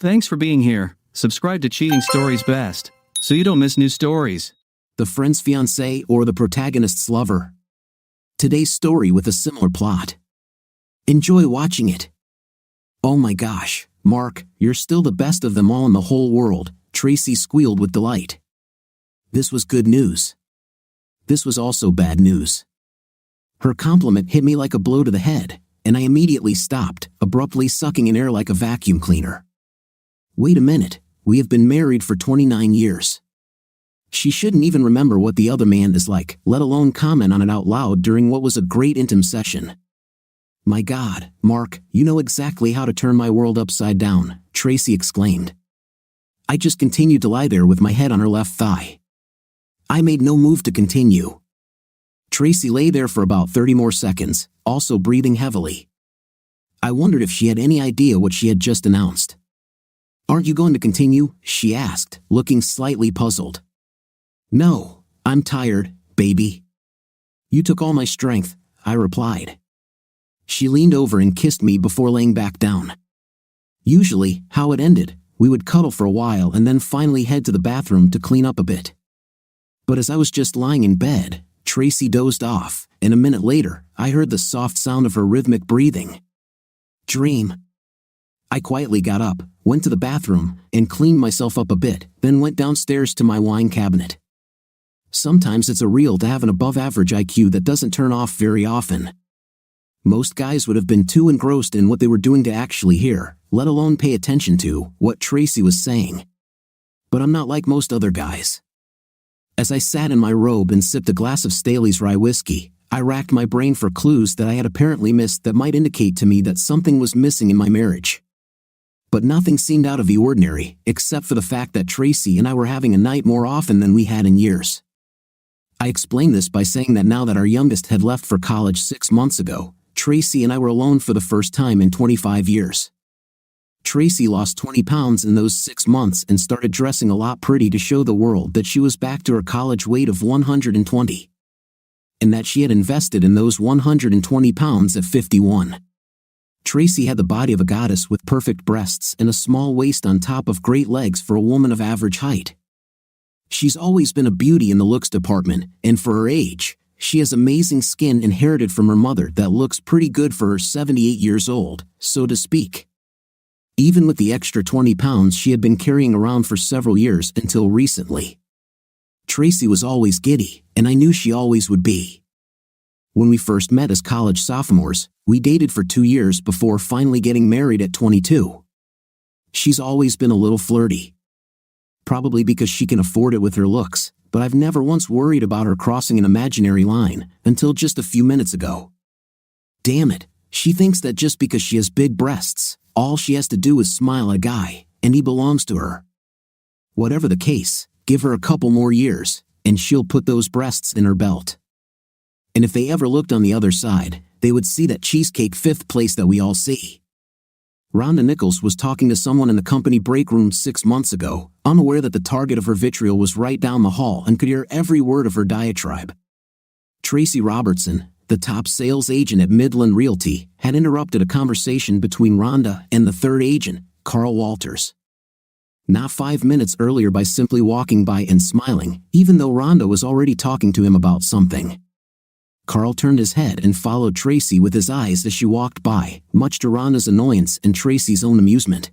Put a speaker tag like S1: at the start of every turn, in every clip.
S1: Thanks for being here. Subscribe to Cheating Stories Best, so you don't miss new stories.
S2: The friend's fiancé or the protagonist's lover. Today's story with a similar plot. Enjoy watching it. Oh my gosh, Mark, you're still the best of them all in the whole world, Tracy squealed with delight. This was good news. This was also bad news. Her compliment hit me like a blow to the head, and I immediately stopped, abruptly sucking in air like a vacuum cleaner. Wait a minute, we have been married for 29 years. She shouldn't even remember what the other man is like, let alone comment on it out loud during what was a great intimate session. My God, Mark, you know exactly how to turn my world upside down, Tracy exclaimed. I just continued to lie there with my head on her left thigh. I made no move to continue. Tracy lay there for about 30 more seconds, also breathing heavily. I wondered if she had any idea what she had just announced. Aren't you going to continue? She asked, looking slightly puzzled. No, I'm tired, baby. You took all my strength, I replied. She leaned over and kissed me before laying back down. Usually, how it ended, we would cuddle for a while and then finally head to the bathroom to clean up a bit. But as I was just lying in bed, Tracy dozed off, and a minute later, I heard the soft sound of her rhythmic breathing. Dream. I quietly got up, went to the bathroom, and cleaned myself up a bit, then went downstairs to my wine cabinet. Sometimes it's a real to have an above-average IQ that doesn't turn off very often. Most guys would have been too engrossed in what they were doing to actually hear, let alone pay attention to, what Tracy was saying. But I'm not like most other guys. As I sat in my robe and sipped a glass of Staley's rye whiskey, I racked my brain for clues that I had apparently missed that might indicate to me that something was missing in my marriage. But nothing seemed out of the ordinary, except for the fact that Tracy and I were having a night more often than we had in years. I explained this by saying that now that our youngest had left for college 6 months ago, Tracy and I were alone for the first time in 25 years. Tracy lost 20 pounds in those 6 months and started dressing a lot pretty to show the world that she was back to her college weight of 120. And that she had invested in those 120 pounds at 51. Tracy had the body of a goddess with perfect breasts and a small waist on top of great legs for a woman of average height. She's always been a beauty in the looks department, and for her age, she has amazing skin inherited from her mother that looks pretty good for her 78 years old, so to speak. Even with the extra 20 pounds she had been carrying around for several years until recently. Tracy was always giddy, and I knew she always would be. When we first met as college sophomores, we dated for 2 years before finally getting married at 22. She's always been a little flirty. Probably because she can afford it with her looks, but I've never once worried about her crossing an imaginary line, until just a few minutes ago. Damn it, she thinks that just because she has big breasts, all she has to do is smile at a guy, and he belongs to her. Whatever the case, give her a couple more years, and she'll put those breasts in her belt. And if they ever looked on the other side, they would see that cheesecake 5th place that we all see. Rhonda Nichols was talking to someone in the company break room 6 months ago, unaware that the target of her vitriol was right down the hall and could hear every word of her diatribe. Tracy Robertson, the top sales agent at Midland Realty, had interrupted a conversation between Rhonda and the third agent, Carl Walters. Not 5 minutes earlier by simply walking by and smiling, even though Rhonda was already talking to him about something. Carl turned his head and followed Tracy with his eyes as she walked by, much to Rhonda's annoyance and Tracy's own amusement.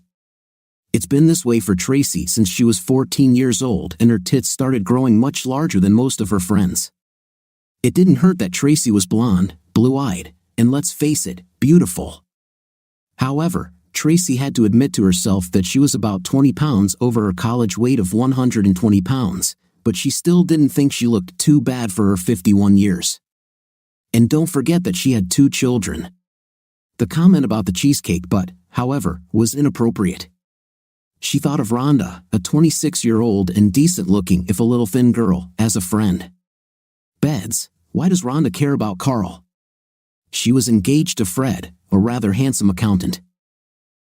S2: It's been this way for Tracy since she was 14 years old and her tits started growing much larger than most of her friends. It didn't hurt that Tracy was blonde, blue-eyed, and let's face it, beautiful. However, Tracy had to admit to herself that she was about 20 pounds over her college weight of 120 pounds, but she still didn't think she looked too bad for her 51 years. And don't forget that she had 2 children. The comment about the cheesecake butt, however, was inappropriate. She thought of Rhonda, a 26-year-old and decent-looking if a little thin girl, as a friend. Beds, why does Rhonda care about Carl? She was engaged to Fred, a rather handsome accountant.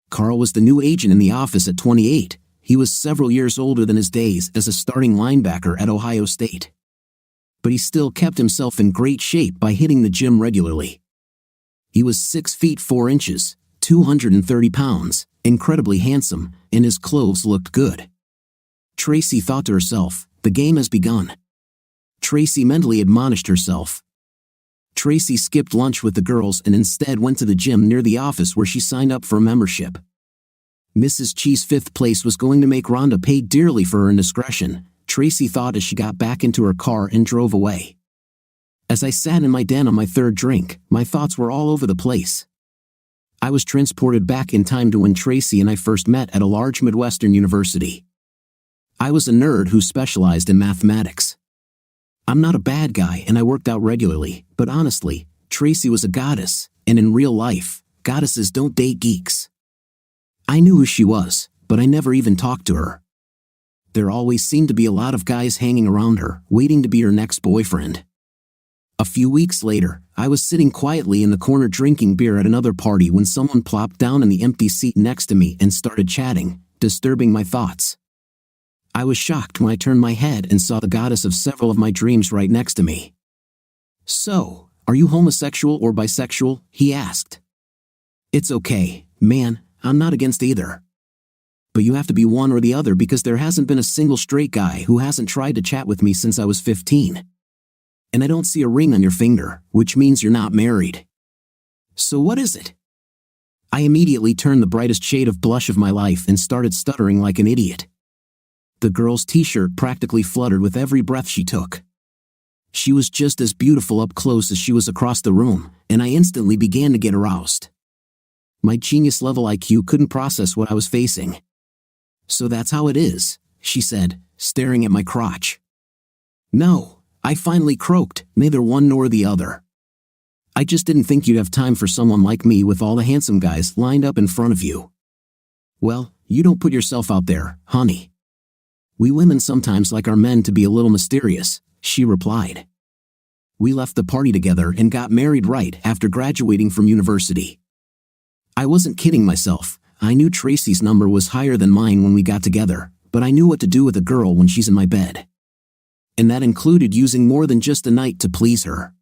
S2: Carl was the new agent in the office at 28. He was several years older than his days as a starting linebacker at Ohio State. But he still kept himself in great shape by hitting the gym regularly. He was 6 feet 4 inches, 230 pounds, incredibly handsome, and his clothes looked good. Tracy thought to herself, the game has begun. Tracy mentally admonished herself. Tracy skipped lunch with the girls and instead went to the gym near the office where she signed up for a membership. Mrs. Chi's fifth place was going to make Rhonda pay dearly for her indiscretion, Tracy thought as she got back into her car and drove away. As I sat in my den on my third drink, my thoughts were all over the place. I was transported back in time to when Tracy and I first met at a large Midwestern university. I was a nerd who specialized in mathematics. I'm not a bad guy and I worked out regularly, but honestly, Tracy was a goddess, and in real life, goddesses don't date geeks. I knew who she was, but I never even talked to her. There always seemed to be a lot of guys hanging around her, waiting to be her next boyfriend. A few weeks later, I was sitting quietly in the corner drinking beer at another party when someone plopped down in the empty seat next to me and started chatting, disturbing my thoughts. I was shocked when I turned my head and saw the goddess of several of my dreams right next to me. "So, are you homosexual or bisexual?" he asked. "It's okay, man, I'm not against either. But you have to be one or the other because there hasn't been a single straight guy who hasn't tried to chat with me since I was 15. And I don't see a ring on your finger, which means you're not married. So what is it?" I immediately turned the brightest shade of blush of my life and started stuttering like an idiot. The girl's t-shirt practically fluttered with every breath she took. She was just as beautiful up close as she was across the room, and I instantly began to get aroused. My genius-level IQ couldn't process what I was facing. "So that's how it is," she said, staring at my crotch. "No," I finally croaked, "neither one nor the other. I just didn't think you'd have time for someone like me with all the handsome guys lined up in front of you." "Well, you don't put yourself out there, honey. We women sometimes like our men to be a little mysterious," she replied. We left the party together and got married right after graduating from university. I wasn't kidding myself. I knew Tracy's number was higher than mine when we got together, but I knew what to do with a girl when she's in my bed. And that included using more than just a night to please her.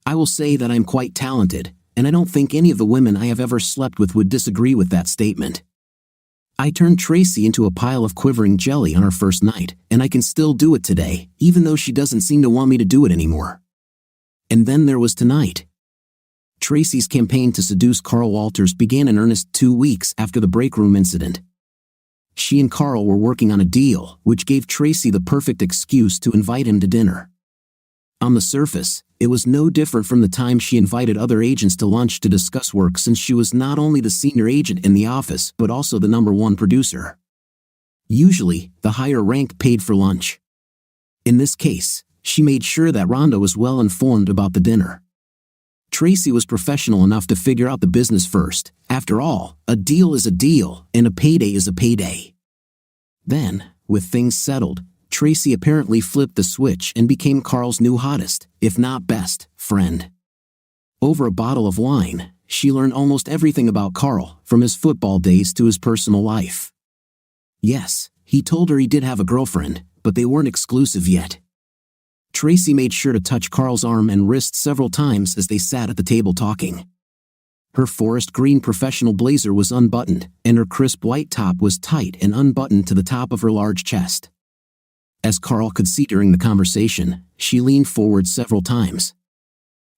S2: I will say that I'm quite talented, and I don't think any of the women I have ever slept with would disagree with that statement. I turned Tracy into a pile of quivering jelly on our first night, and I can still do it today, even though she doesn't seem to want me to do it anymore. And then there was tonight. Tracy's campaign to seduce Carl Walters began in earnest 2 weeks after the break room incident. She and Carl were working on a deal, which gave Tracy the perfect excuse to invite him to dinner. On the surface, it was no different from the time she invited other agents to lunch to discuss work, since she was not only the senior agent in the office but also the #1 producer. Usually, the higher rank paid for lunch. In this case, she made sure that Rhonda was well informed about the dinner. Tracy was professional enough to figure out the business first. After all, a deal is a deal, and a payday is a payday. Then, with things settled, Tracy apparently flipped the switch and became Carl's new hottest, if not best, friend. Over a bottle of wine, she learned almost everything about Carl, from his football days to his personal life. Yes, he told her he did have a girlfriend, but they weren't exclusive yet. Tracy made sure to touch Carl's arm and wrist several times as they sat at the table talking. Her forest green professional blazer was unbuttoned, and her crisp white top was tight and unbuttoned to the top of her large chest. As Carl could see during the conversation, she leaned forward several times.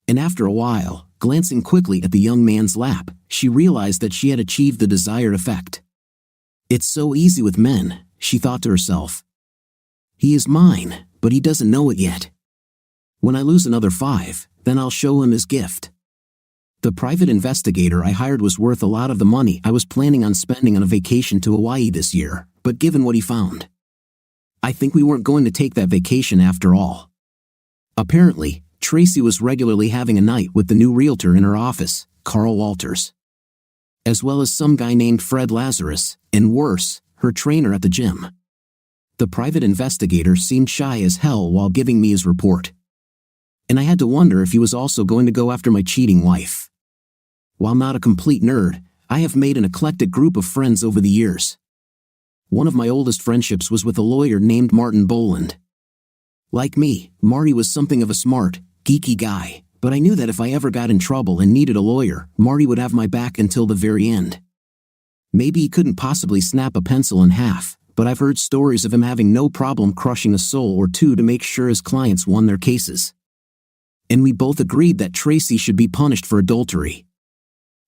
S2: And after a while, glancing quickly at the young man's lap, she realized that she had achieved the desired effect. "It's so easy with men," she thought to herself. "He is mine, but he doesn't know it yet. When I lose another 5, then I'll show him his gift." The private investigator I hired was worth a lot of the money I was planning on spending on a vacation to Hawaii this year, but given what he found, I think we weren't going to take that vacation after all. Apparently, Tracy was regularly having a night with the new realtor in her office, Carl Walters, as well as some guy named Fred Lazarus, and worse, her trainer at the gym. The private investigator seemed shy as hell while giving me his report. And I had to wonder if he was also going to go after my cheating wife. While not a complete nerd, I have made an eclectic group of friends over the years. One of my oldest friendships was with a lawyer named Martin Boland. Like me, Marty was something of a smart, geeky guy, but I knew that if I ever got in trouble and needed a lawyer, Marty would have my back until the very end. Maybe he couldn't possibly snap a pencil in half, but I've heard stories of him having no problem crushing a soul or two to make sure his clients won their cases. And we both agreed that Tracy should be punished for adultery.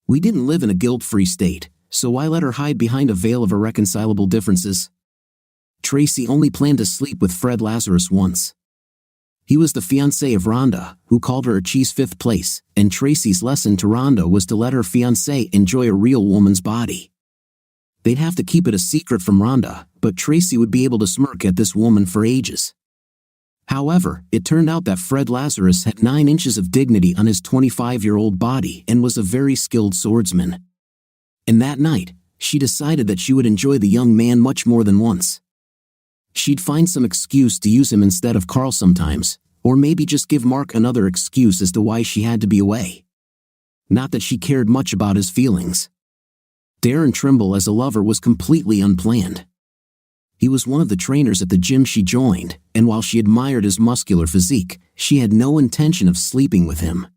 S2: We didn't live in a guilt-free state, so why let her hide behind a veil of irreconcilable differences? Tracy only planned to sleep with Fred Lazarus once. He was the fiancé of Rhonda, who called her a cheese fifth place, and Tracy's lesson to Rhonda was to let her fiancé enjoy a real woman's body. They'd have to keep it a secret from Rhonda, but Tracy would be able to smirk at this woman for ages. However, it turned out that Fred Lazarus had 9 inches of dignity on his 25-year-old body and was a very skilled swordsman. And that night, she decided that she would enjoy the young man much more than once. She'd find some excuse to use him instead of Carl sometimes, or maybe just give Mark another excuse as to why she had to be away. Not that she cared much about his feelings. Darren Trimble as a lover was completely unplanned. He was one of the trainers at the gym she joined, and while she admired his muscular physique, she had no intention of sleeping with him.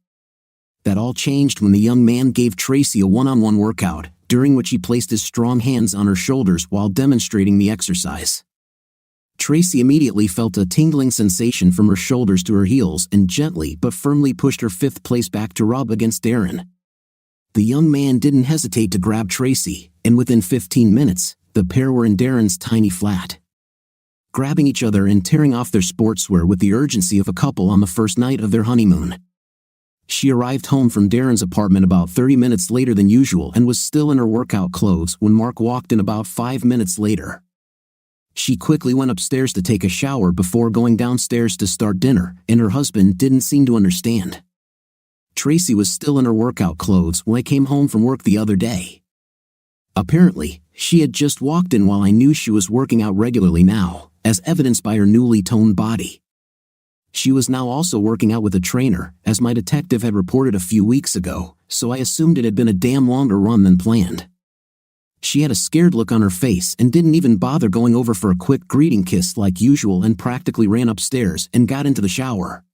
S2: That all changed when the young man gave Tracy a one-on-one workout, during which he placed his strong hands on her shoulders while demonstrating the exercise. Tracy immediately felt a tingling sensation from her shoulders to her heels and gently but firmly pushed her fifth place back to rub against Darren. The young man didn't hesitate to grab Tracy, and within 15 minutes, the pair were in Darren's tiny flat, grabbing each other and tearing off their sportswear with the urgency of a couple on the first night of their honeymoon. She arrived home from Darren's apartment about 30 minutes later than usual and was still in her workout clothes when Mark walked in about 5 minutes later. She quickly went upstairs to take a shower before going downstairs to start dinner, and her husband didn't seem to understand. Tracy was still in her workout clothes when I came home from work the other day. Apparently, she had just walked in while I knew she was working out regularly now, as evidenced by her newly toned body. She was now also working out with a trainer, as my detective had reported a few weeks ago, so I assumed it had been a damn longer run than planned. She had a scared look on her face and didn't even bother going over for a quick greeting kiss like usual and practically ran upstairs and got into the shower,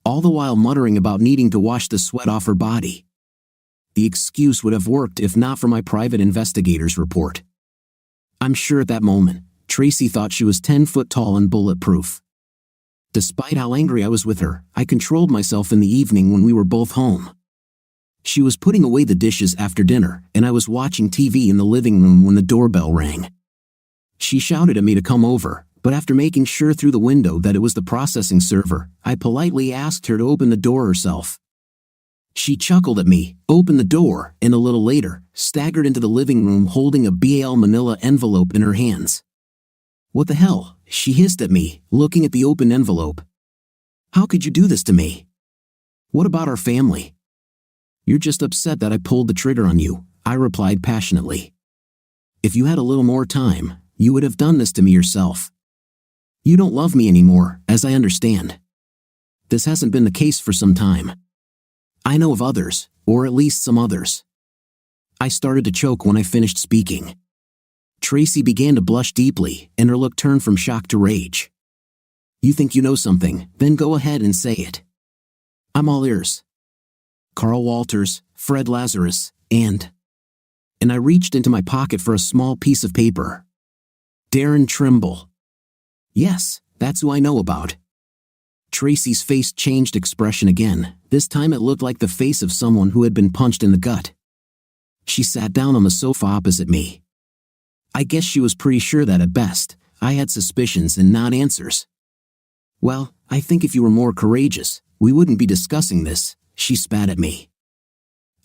S2: all the while muttering about needing to wash the sweat off her body. The excuse would have worked if not for my private investigator's report. I'm sure at that moment, Tracy thought she was 10 foot tall and bulletproof. Despite how angry I was with her, I controlled myself in the evening when we were both home. She was putting away the dishes after dinner, and I was watching TV in the living room when the doorbell rang. She shouted at me to come over, but after making sure through the window that it was the processing server, I politely asked her to open the door herself. She chuckled at me, opened the door, and a little later, staggered into the living room holding a BAL manila envelope in her hands. "What the hell?" she hissed at me, looking at the open envelope. "How could you do this to me? What about our family?" "You're just upset that I pulled the trigger on you," I replied passionately. "If you had a little more time, you would have done this to me yourself. You don't love me anymore, as I understand. This hasn't been the case for some time. I know of others, or at least some others." I started to choke when I finished speaking. Tracy began to blush deeply, and her look turned from shock to rage. "You think you know something, then go ahead and say it. I'm all ears. Carl Walters, Fred Lazarus, and I reached into my pocket for a small piece of paper. "Darren Trimble. Yes, that's who I know about." Tracy's face changed expression again. This time it looked like the face of someone who had been punched in the gut. She sat down on the sofa opposite me. I guess she was pretty sure that at best, I had suspicions and not answers. "Well, I think if you were more courageous, we wouldn't be discussing this," she spat at me.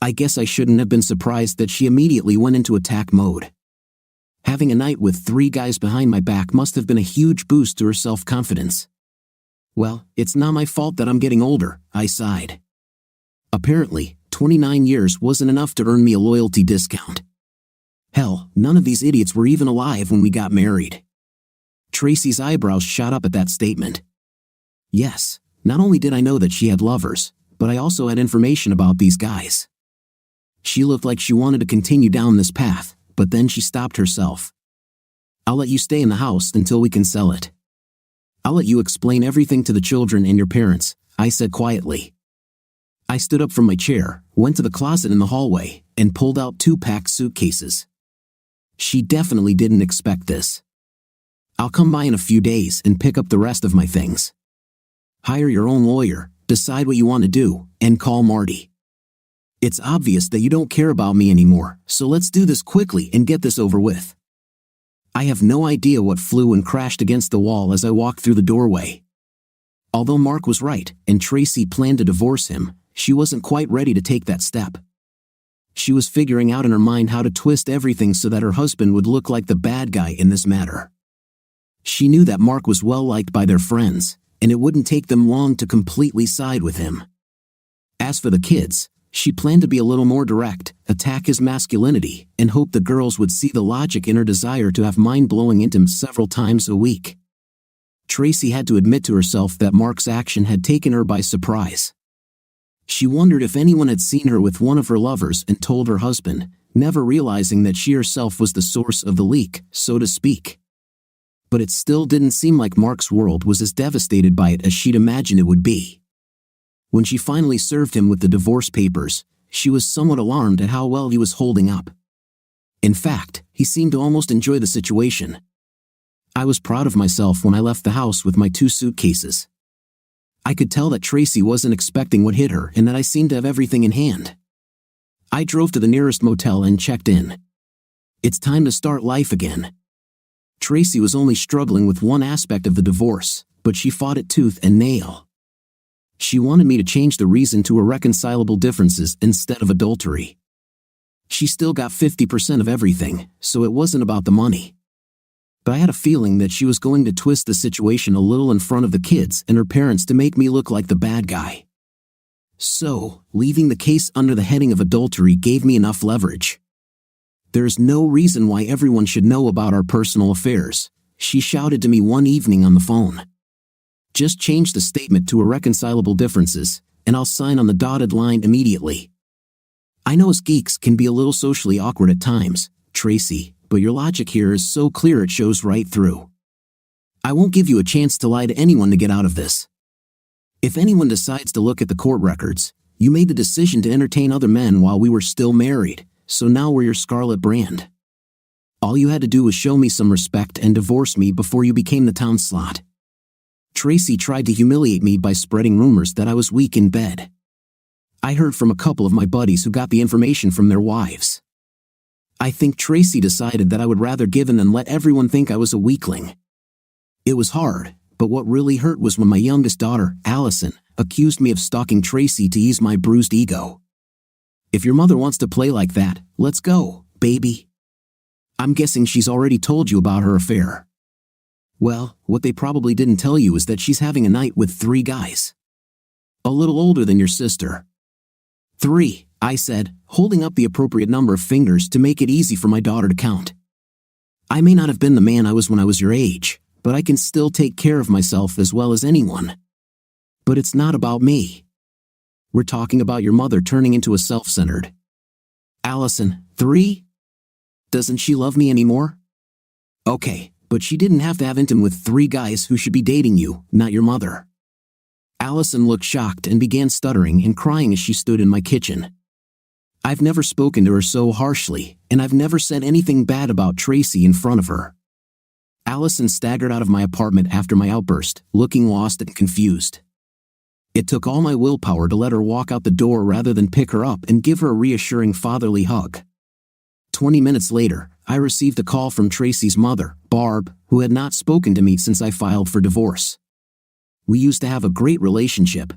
S2: I guess I shouldn't have been surprised that she immediately went into attack mode. Having a night with 3 guys behind my back must have been a huge boost to her self-confidence. "Well, it's not my fault that I'm getting older," I sighed. Apparently, 29 years wasn't enough to earn me a loyalty discount. Hell, none of these idiots were even alive when we got married. Tracy's eyebrows shot up at that statement. Yes, not only did I know that she had lovers, but I also had information about these guys. She looked like she wanted to continue down this path, but then she stopped herself. "I'll let you stay in the house until we can sell it. I'll let you explain everything to the children and your parents," I said quietly. I stood up from my chair, went to the closet in the hallway, and pulled out 2 packed suitcases. She definitely didn't expect this. I'll come by in a few days and pick up the rest of my things. Hire your own lawyer, decide what you want to do, and call Marty. It's obvious that you don't care about me anymore, so let's do this quickly and get this over with. I have no idea what flew and crashed against the wall as I walked through the doorway. Although Mark was right and Tracy planned to divorce him, she wasn't quite ready to take that step. She was figuring out in her mind how to twist everything so that her husband would look like the bad guy in this matter. She knew that Mark was well liked by their friends, and it wouldn't take them long to completely side with him. As for the kids, she planned to be a little more direct, attack his masculinity, and hope the girls would see the logic in her desire to have mind-blowing intimacy several times a week. Tracy had to admit to herself that Mark's action had taken her by surprise. She wondered if anyone had seen her with one of her lovers and told her husband, never realizing that she herself was the source of the leak, so to speak. But it still didn't seem like Mark's world was as devastated by it as she'd imagined it would be. When she finally served him with the divorce papers, she was somewhat alarmed at how well he was holding up. In fact, he seemed to almost enjoy the situation. I was proud of myself when I left the house with my 2 suitcases. I could tell that Tracy wasn't expecting what hit her and that I seemed to have everything in hand. I drove to the nearest motel and checked in. It's time to start life again. Tracy was only struggling with one aspect of the divorce, but she fought it tooth and nail. She wanted me to change the reason to irreconcilable differences instead of adultery. She still got 50% of everything, so it wasn't about the money. But I had a feeling that she was going to twist the situation a little in front of the kids and her parents to make me look like the bad guy. So, leaving the case under the heading of adultery gave me enough leverage. "There's no reason why everyone should know about our personal affairs," she shouted to me one evening on the phone. "Just change the statement to irreconcilable differences, and I'll sign on the dotted line immediately. I know us geeks can be a little socially awkward at times, Tracy, but your logic here is so clear it shows right through. I won't give you a chance to lie to anyone to get out of this. If anyone decides to look at the court records, you made the decision to entertain other men while we were still married, so now we're your scarlet brand. All you had to do was show me some respect and divorce me before you became the town slut." Tracy tried to humiliate me by spreading rumors that I was weak in bed. I heard from a couple of my buddies who got the information from their wives. I think Tracy decided that I would rather give in than let everyone think I was a weakling. It was hard, but what really hurt was when my youngest daughter, Allison, accused me of stalking Tracy to ease my bruised ego. "If your mother wants to play like that, let's go, baby. I'm guessing she's already told you about her affair." Well, what they probably didn't tell you is that she's having a night with 3 guys. A little older than your sister. 3, I said, holding up the appropriate number of fingers to make it easy for my daughter to count. I may not have been the man I was when I was your age, but I can still take care of myself as well as anyone. But it's not about me. We're talking about your mother turning into a self-centered. Allison, 3? Doesn't she love me anymore? Okay, but she didn't have to have intimate with 3 guys who should be dating you, not your mother. Allison looked shocked and began stuttering and crying as she stood in my kitchen. I've never spoken to her so harshly, and I've never said anything bad about Tracy in front of her. Allison staggered out of my apartment after my outburst, looking lost and confused. It took all my willpower to let her walk out the door rather than pick her up and give her a reassuring fatherly hug. 20 minutes later, I received a call from Tracy's mother, Barb, who had not spoken to me since I filed for divorce. We used to have a great relationship.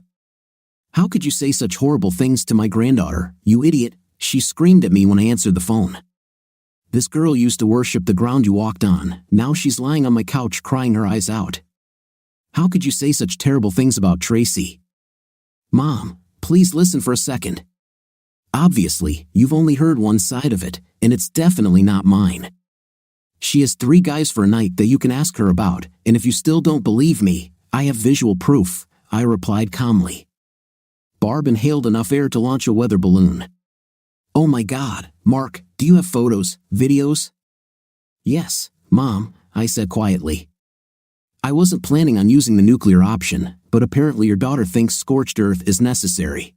S2: "How could you say such horrible things to my granddaughter, you idiot?" she screamed at me when I answered the phone. "This girl used to worship the ground you walked on, now she's lying on my couch crying her eyes out. How could you say such terrible things about Tracy?" "Mom, please listen for a second. Obviously, you've only heard one side of it, and it's definitely not mine. She has 3 guys for a night that you can ask her about, and if you still don't believe me, I have visual proof," I replied calmly. Barb inhaled enough air to launch a weather balloon. "Oh my God, Mark, do you have photos, videos?" "Yes, Mom," I said quietly. I wasn't planning on using the nuclear option, but apparently your daughter thinks scorched earth is necessary.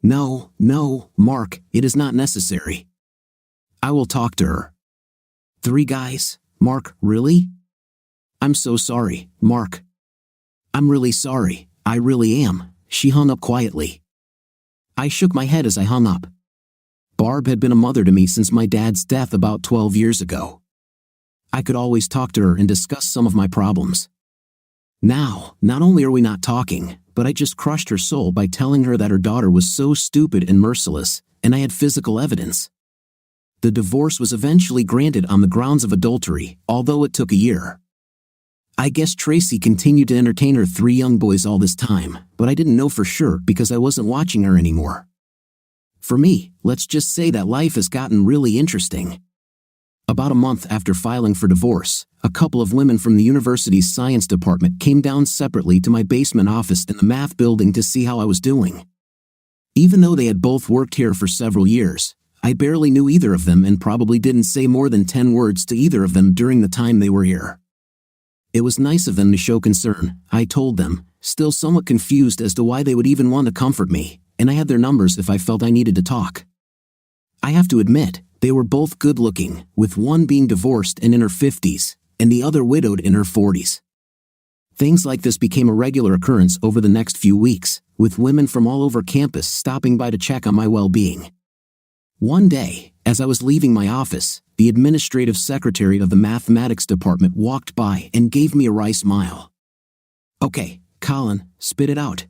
S2: No, Mark, it is not necessary. I will talk to her. 3 guys? Mark, really? I'm so sorry, Mark. I'm really sorry, I really am. She hung up quietly. I shook my head as I hung up. Barb had been a mother to me since my dad's death about 12 years ago. I could always talk to her and discuss some of my problems. Now, not only are we not talking, but I just crushed her soul by telling her that her daughter was so stupid and merciless, and I had physical evidence. The divorce was eventually granted on the grounds of adultery, although it took a year. I guess Tracy continued to entertain her 3 young boys all this time, but I didn't know for sure because I wasn't watching her anymore. For me, let's just say that life has gotten really interesting. About a month after filing for divorce, a couple of women from the university's science department came down separately to my basement office in the math building to see how I was doing. Even though they had both worked here for several years, I barely knew either of them and probably didn't say more than 10 words to either of them during the time they were here. It was nice of them to show concern, I told them, still somewhat confused as to why they would even want to comfort me, and I had their numbers if I felt I needed to talk. I have to admit, they were both good-looking, with one being divorced and in her 50s, and the other widowed in her 40s. Things like this became a regular occurrence over the next few weeks, with women from all over campus stopping by to check on my well-being. One day, as I was leaving my office, the administrative secretary of the mathematics department walked by and gave me a wry smile. "Okay, Colin, spit it out.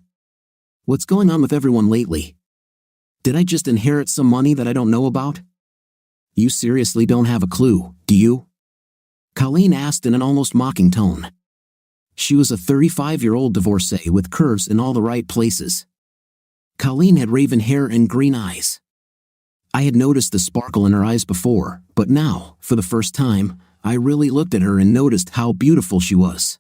S2: What's going on with everyone lately? Did I just inherit some money that I don't know about? You seriously don't have a clue, do you?" Colleen asked in an almost mocking tone. She was a 35-year-old divorcee with curves in all the right places. Colleen had raven hair and green eyes. I had noticed the sparkle in her eyes before, but now, for the first time, I really looked at her and noticed how beautiful she was.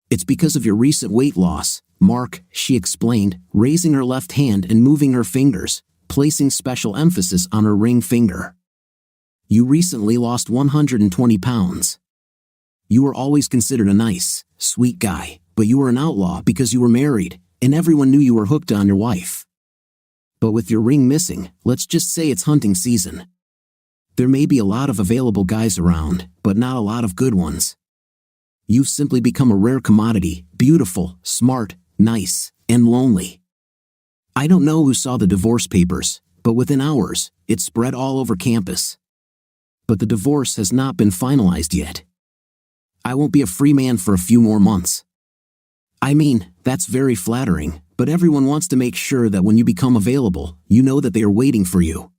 S2: "It's because of your recent weight loss, Mark," she explained, raising her left hand and moving her fingers, placing special emphasis on her ring finger. "You recently lost 120 pounds. You were always considered a nice, sweet guy, but you were an outlaw because you were married, and everyone knew you were hooked on your wife. But with your ring missing, let's just say it's hunting season. There may be a lot of available guys around, but not a lot of good ones. You've simply become a rare commodity, beautiful, smart, nice, and lonely." I don't know who saw the divorce papers, but within hours, it spread all over campus. But the divorce has not been finalized yet. I won't be a free man for a few more months. I mean, that's very flattering, but everyone wants to make sure that when you become available, you know that they are waiting for you.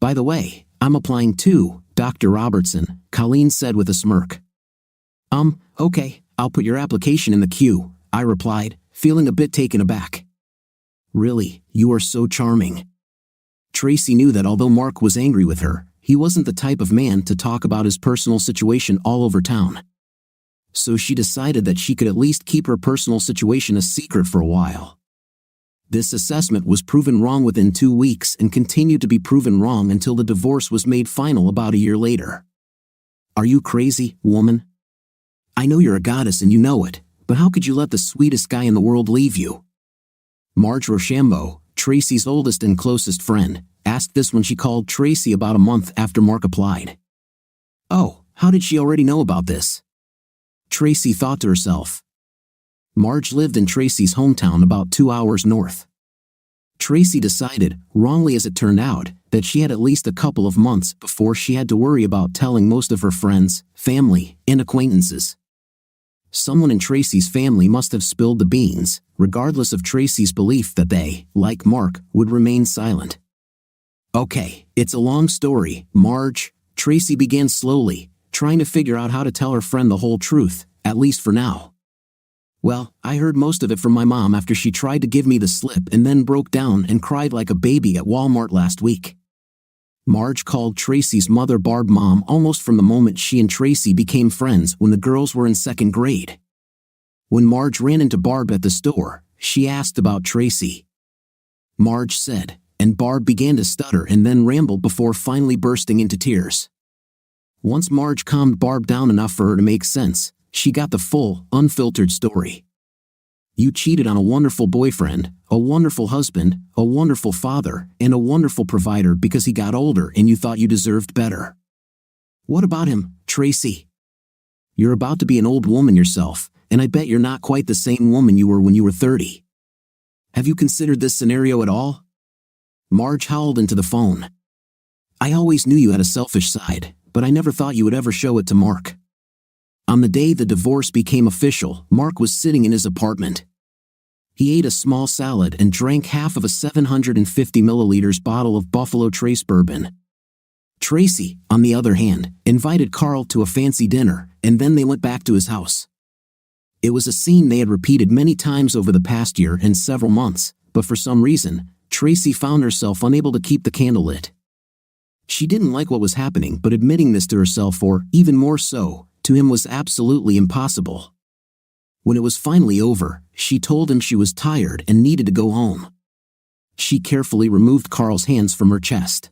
S2: "By the way, I'm applying too, Dr. Robertson," Colleen said with a smirk. Okay, I'll put your application in the queue," I replied, feeling a bit taken aback. "Really, you are so charming." Tracy knew that although Mark was angry with her, he wasn't the type of man to talk about his personal situation all over town. So she decided that she could at least keep her personal situation a secret for a while. This assessment was proven wrong within 2 weeks and continued to be proven wrong until the divorce was made final about a year later. Are you crazy, woman? I know you're a goddess and you know it, but how could you let the sweetest guy in the world leave you? Marge Rochambeau, Tracy's oldest and closest friend, asked this when she called Tracy about a month after Mark applied. Oh, how did she already know about this? Tracy thought to herself. Marge lived in Tracy's hometown about 2 hours north. Tracy decided, wrongly as it turned out, that she had at least a couple of months before she had to worry about telling most of her friends, family, and acquaintances. Someone in Tracy's family must have spilled the beans, regardless of Tracy's belief that they, like Mark, would remain silent. Okay, it's a long story, Marge, Tracy began slowly, trying to figure out how to tell her friend the whole truth, at least for now. Well, I heard most of it from my mom after she tried to give me the slip and then broke down and cried like a baby at Walmart last week. Marge called Tracy's mother Barb mom almost from the moment she and Tracy became friends when the girls were in 2nd grade. When Marge ran into Barb at the store, she asked about Tracy. Marge said, and Barb began to stutter and then ramble before finally bursting into tears. Once Marge calmed Barb down enough for her to make sense, she got the full, unfiltered story. You cheated on a wonderful boyfriend, a wonderful husband, a wonderful father, and a wonderful provider because he got older and you thought you deserved better. What about him, Tracy? You're about to be an old woman yourself, and I bet you're not quite the same woman you were when you were 30. Have you considered this scenario at all? Marge howled into the phone. I always knew you had a selfish side, but I never thought you would ever show it to Mark. On the day the divorce became official, Mark was sitting in his apartment. He ate a small salad and drank half of a 750 milliliters bottle of Buffalo Trace bourbon. Tracy, on the other hand, invited Carl to a fancy dinner, and then they went back to his house. It was a scene they had repeated many times over the past year and several months, but for some reason, Tracy found herself unable to keep the candle lit. She didn't like what was happening, but admitting this to herself, or even more so, to him, was absolutely impossible. When it was finally over, she told him she was tired and needed to go home. She carefully removed Carl's hands from her chest,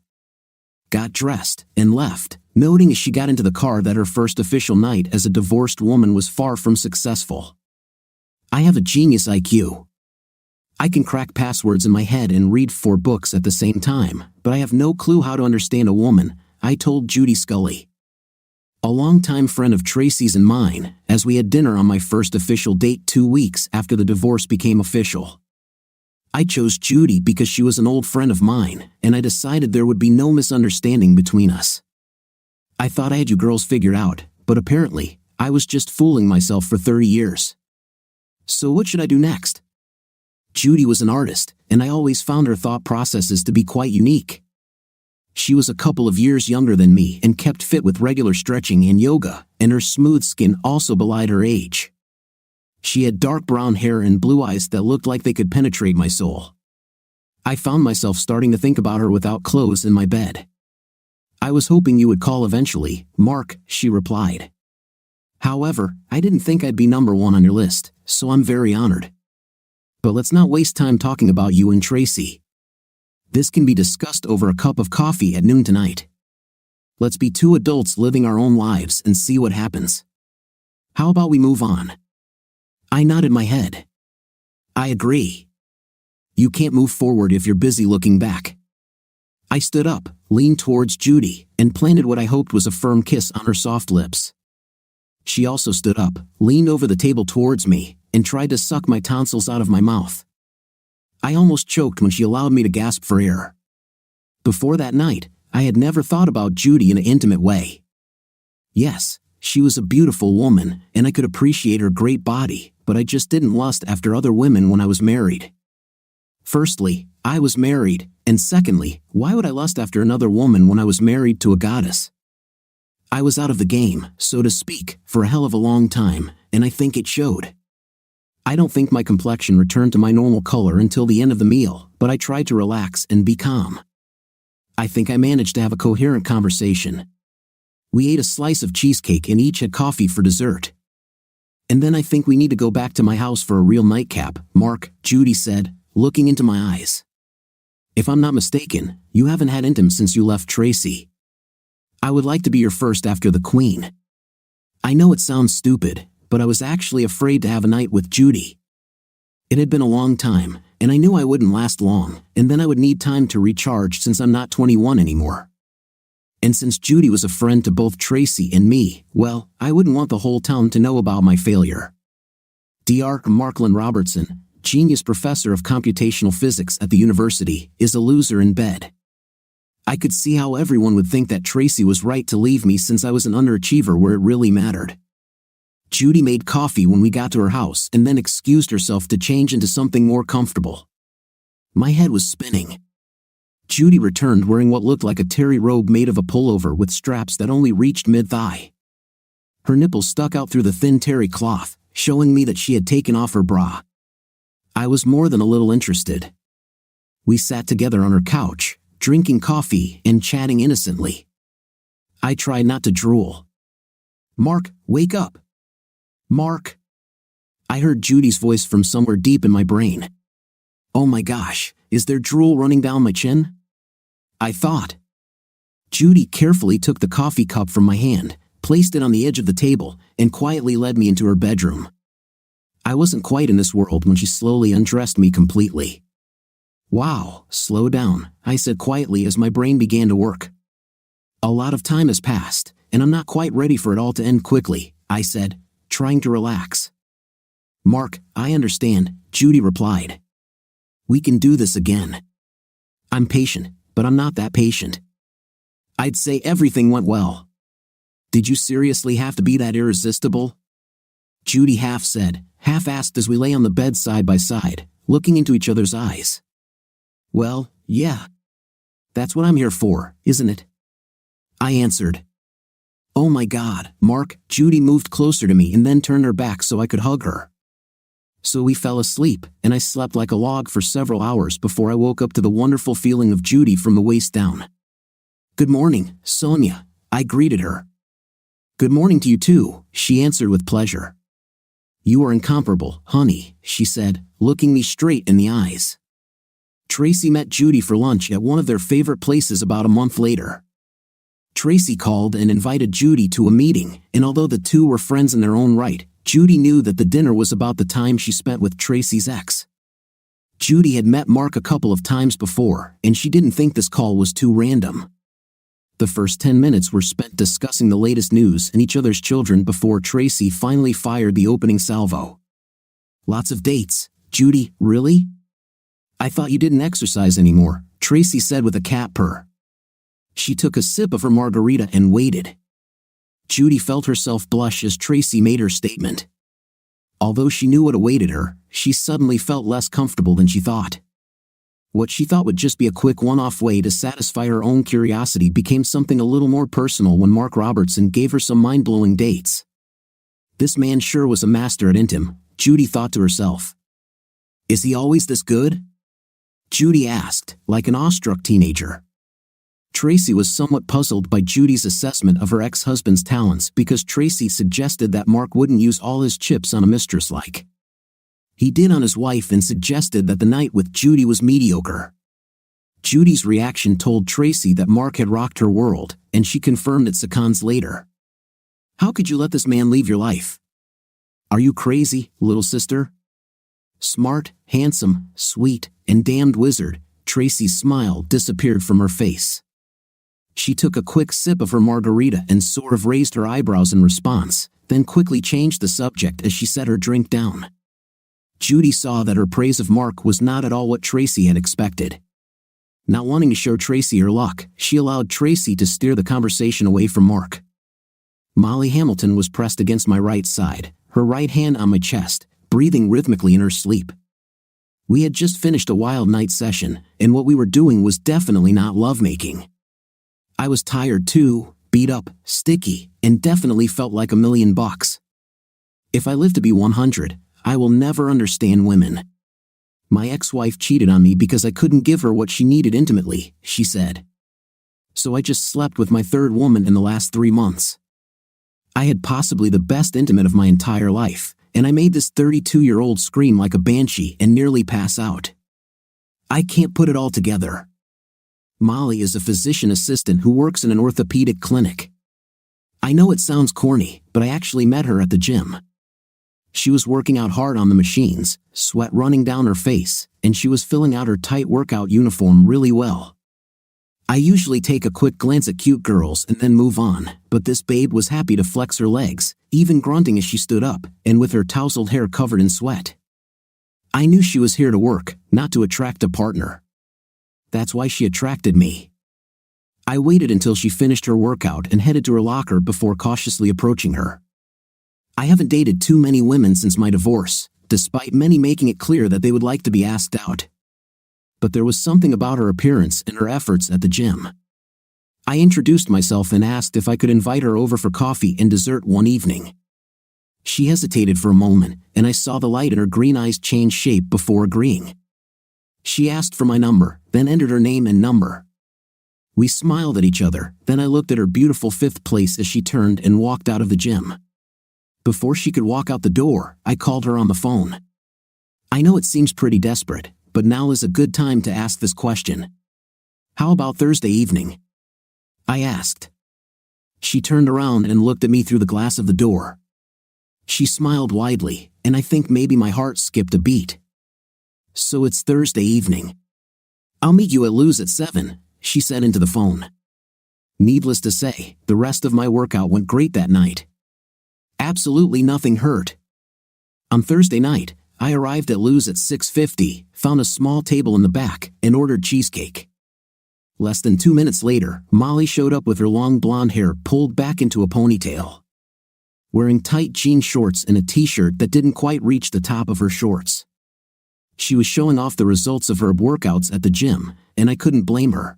S2: got dressed, and left, noting as she got into the car that her first official night as a divorced woman was far from successful. I have a genius IQ. I can crack passwords in my head and read 4 books at the same time, but I have no clue how to understand a woman, I told Judy Scully, a longtime friend of Tracy's and mine, as we had dinner on my first official date 2 weeks after the divorce became official. I chose Judy because she was an old friend of mine, and I decided there would be no misunderstanding between us. I thought I had you girls figured out, but apparently, I was just fooling myself for 30 years. So what should I do next? Judy was an artist, and I always found her thought processes to be quite unique. She was a couple of years younger than me and kept fit with regular stretching and yoga, and her smooth skin also belied her age. She had dark brown hair and blue eyes that looked like they could penetrate my soul. I found myself starting to think about her without clothes in my bed. I was hoping you would call eventually, Mark, she replied. However, I didn't think I'd be number 1 on your list, so I'm very honored. But let's not waste time talking about you and Tracy. This can be discussed over a cup of coffee at noon tonight. Let's be 2 adults living our own lives and see what happens. How about we move on? I nodded my head. I agree. You can't move forward if you're busy looking back. I stood up, leaned towards Judy, and planted what I hoped was a firm kiss on her soft lips. She also stood up, leaned over the table towards me, and tried to suck my tonsils out of my mouth. I almost choked when she allowed me to gasp for air. Before that night, I had never thought about Judy in an intimate way. Yes, she was a beautiful woman, and I could appreciate her great body, but I just didn't lust after other women when I was married. Firstly, I was married, and secondly, why would I lust after another woman when I was married to a goddess? I was out of the game, so to speak, for a hell of a long time, and I think it showed. I don't think my complexion returned to my normal color until the end of the meal, but I tried to relax and be calm. I think I managed to have a coherent conversation. We ate a slice of cheesecake and each had coffee for dessert. And then I think we need to go back to my house for a real nightcap, Mark, Judy said, looking into my eyes. If I'm not mistaken, you haven't had intim since you left Tracy. I would like to be your first after the Queen. I know it sounds stupid, but I was actually afraid to have a night with Judy. It had been a long time, and I knew I wouldn't last long, and then I would need time to recharge since I'm not 21 anymore. And since Judy was a friend to both Tracy and me, well, I wouldn't want the whole town to know about my failure. Dr. Marklin Robertson, genius professor of computational physics at the university, is a loser in bed. I could see how everyone would think that Tracy was right to leave me since I was an underachiever where it really mattered. Judy made coffee when we got to her house and then excused herself to change into something more comfortable. My head was spinning. Judy returned wearing what looked like a terry robe made of a pullover with straps that only reached mid-thigh. Her nipples stuck out through the thin terry cloth, showing me that she had taken off her bra. I was more than a little interested. We sat together on her couch, drinking coffee and chatting innocently. I tried not to drool. "Mark, wake up. Mark." I heard Judy's voice from somewhere deep in my brain. Oh my gosh, is there drool running down my chin? I thought. Judy carefully took the coffee cup from my hand, placed it on the edge of the table, and quietly led me into her bedroom. I wasn't quite in this world when she slowly undressed me completely. "Wow, slow down," I said quietly as my brain began to work. A lot of time has passed, and I'm not quite ready for it all to end quickly, I said, trying to relax. Mark, I understand, Judy replied. We can do this again. I'm patient, but I'm not that patient. I'd say everything went well. Did you seriously have to be that irresistible? Judy half said, half asked as we lay on the bed side by side, looking into each other's eyes. Well, yeah. That's what I'm here for, isn't it? I answered. Oh my God, Mark, Judy moved closer to me and then turned her back so I could hug her. So we fell asleep, and I slept like a log for several hours before I woke up to the wonderful feeling of Judy from the waist down. Good morning, Sonia, I greeted her. Good morning to you too, she answered with pleasure. You are incomparable, honey, she said, looking me straight in the eyes. Tracy met Judy for lunch at one of their favorite places about a month later. Tracy called and invited Judy to a meeting, and although the two were friends in their own right, Judy knew that the dinner was about the time she spent with Tracy's ex. Judy had met Mark a couple of times before, and she didn't think this call was too random. The first 10 minutes were spent discussing the latest news and each other's children before Tracy finally fired the opening salvo. Lots of dates, Judy, really? I thought you didn't exercise anymore, Tracy said with a cat purr. She took a sip of her margarita and waited. Judy felt herself blush as Tracy made her statement. Although she knew what awaited her, she suddenly felt less comfortable than she thought. What she thought would just be a quick one-off way to satisfy her own curiosity became something a little more personal when Mark Robertson gave her some mind-blowing dates. This man sure was a master at intim, Judy thought to herself. Is he always this good? Judy asked, like an awestruck teenager. Tracy was somewhat puzzled by Judy's assessment of her ex-husband's talents because Tracy suggested that Mark wouldn't use all his chips on a mistress like he did on his wife and suggested that the night with Judy was mediocre. Judy's reaction told Tracy that Mark had rocked her world, and she confirmed it seconds later. How could you let this man leave your life? Are you crazy, little sister? Smart, handsome, sweet, and damned wizard, Tracy's smile disappeared from her face. She took a quick sip of her margarita and sort of raised her eyebrows in response, then quickly changed the subject as she set her drink down. Judy saw that her praise of Mark was not at all what Tracy had expected. Not wanting to show Tracy her luck, she allowed Tracy to steer the conversation away from Mark. Molly Hamilton was pressed against my right side, her right hand on my chest, breathing rhythmically in her sleep. We had just finished a wild night session, and what we were doing was definitely not lovemaking. I was tired too, beat up, sticky, and definitely felt like $1,000,000. If I live to be 100, I will never understand women. My ex-wife cheated on me because I couldn't give her what she needed intimately, she said. So I just slept with my third woman in the last 3 months. I had possibly the best intimate of my entire life, and I made this 32-year-old scream like a banshee and nearly pass out. I can't put it all together. Molly is a physician assistant who works in an orthopedic clinic. I know it sounds corny, but I actually met her at the gym. She was working out hard on the machines, sweat running down her face, and she was filling out her tight workout uniform really well. I usually take a quick glance at cute girls and then move on, but this babe was happy to flex her legs, even grunting as she stood up, and with her tousled hair covered in sweat. I knew she was here to work, not to attract a partner. That's why she attracted me. I waited until she finished her workout and headed to her locker before cautiously approaching her. I haven't dated too many women since my divorce, despite many making it clear that they would like to be asked out. But there was something about her appearance and her efforts at the gym. I introduced myself and asked if I could invite her over for coffee and dessert one evening. She hesitated for a moment, and I saw the light in her green eyes change shape before agreeing. She asked for my number, then entered her name and number. We smiled at each other, then I looked at her beautiful fifth place as she turned and walked out of the gym. Before she could walk out the door, I called her on the phone. I know it seems pretty desperate, but now is a good time to ask this question. How about Thursday evening? I asked. She turned around and looked at me through the glass of the door. She smiled widely, and I think maybe my heart skipped a beat. So it's Thursday evening. I'll meet you at Lou's at 7, she said into the phone. Needless to say, the rest of my workout went great that night. Absolutely nothing hurt. On Thursday night, I arrived at Lou's at 6:50, found a small table in the back, and ordered cheesecake. Less than 2 minutes later, Molly showed up with her long blonde hair pulled back into a ponytail. Wearing tight jean shorts and a t-shirt that didn't quite reach the top of her shorts. She was showing off the results of her workouts at the gym, and I couldn't blame her.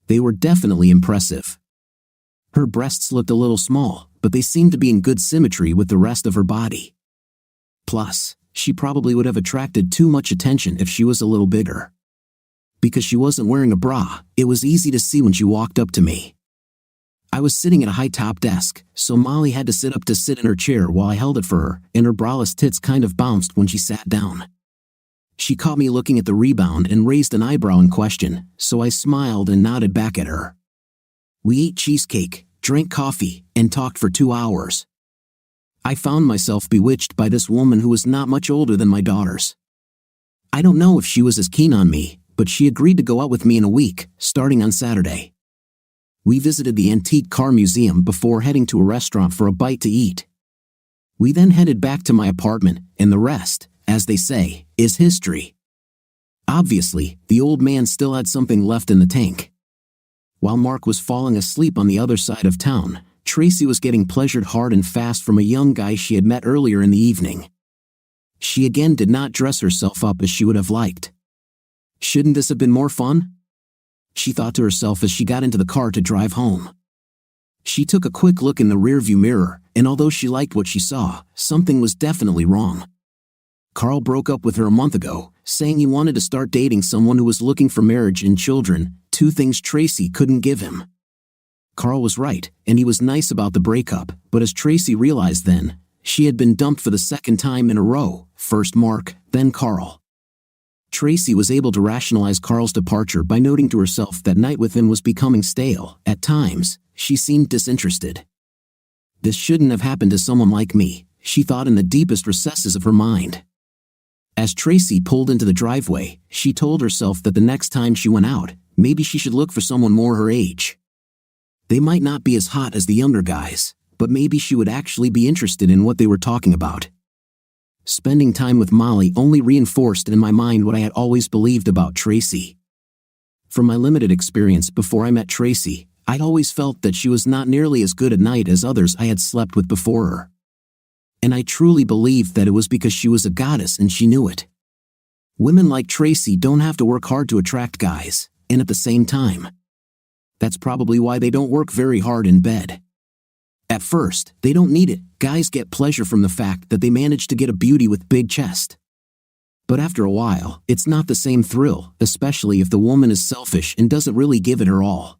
S2: They were definitely impressive. Her breasts looked a little small, but they seemed to be in good symmetry with the rest of her body. Plus, she probably would have attracted too much attention if she was a little bigger. Because she wasn't wearing a bra, it was easy to see when she walked up to me. I was sitting at a high-top desk, so Molly had to sit up to sit in her chair while I held it for her, and her braless tits kind of bounced when she sat down. She caught me looking at the rebound and raised an eyebrow in question, so I smiled and nodded back at her. We ate cheesecake, drank coffee, and talked for 2 hours. I found myself bewitched by this woman who was not much older than my daughters. I don't know if she was as keen on me, but she agreed to go out with me in a week, starting on Saturday. We visited the antique car museum before heading to a restaurant for a bite to eat. We then headed back to my apartment, and the rest, as they say, is history. Obviously, the old man still had something left in the tank. While Mark was falling asleep on the other side of town, Tracy was getting pleasured hard and fast from a young guy she had met earlier in the evening. She again did not dress herself up as she would have liked. Shouldn't this have been more fun? She thought to herself as she got into the car to drive home. She took a quick look in the rearview mirror, and although she liked what she saw, something was definitely wrong. Carl broke up with her a month ago, saying he wanted to start dating someone who was looking for marriage and children, 2 things Tracy couldn't give him. Carl was right, and he was nice about the breakup, but as Tracy realized then, she had been dumped for the 2nd time in a row, first Mark, then Carl. Tracy was able to rationalize Carl's departure by noting to herself that night with him was becoming stale. At times, she seemed disinterested. This shouldn't have happened to someone like me, she thought in the deepest recesses of her mind. As Tracy pulled into the driveway, she told herself that the next time she went out, maybe she should look for someone more her age. They might not be as hot as the younger guys, but maybe she would actually be interested in what they were talking about. Spending time with Molly only reinforced in my mind what I had always believed about Tracy. From my limited experience before I met Tracy, I'd always felt that she was not nearly as good at night as others I had slept with before her. And I truly believed that it was because she was a goddess and she knew it. Women like Tracy don't have to work hard to attract guys, and at the same time. That's probably why they don't work very hard in bed. At first, they don't need it. Guys get pleasure from the fact that they manage to get a beauty with big chest. But after a while, it's not the same thrill, especially if the woman is selfish and doesn't really give it her all.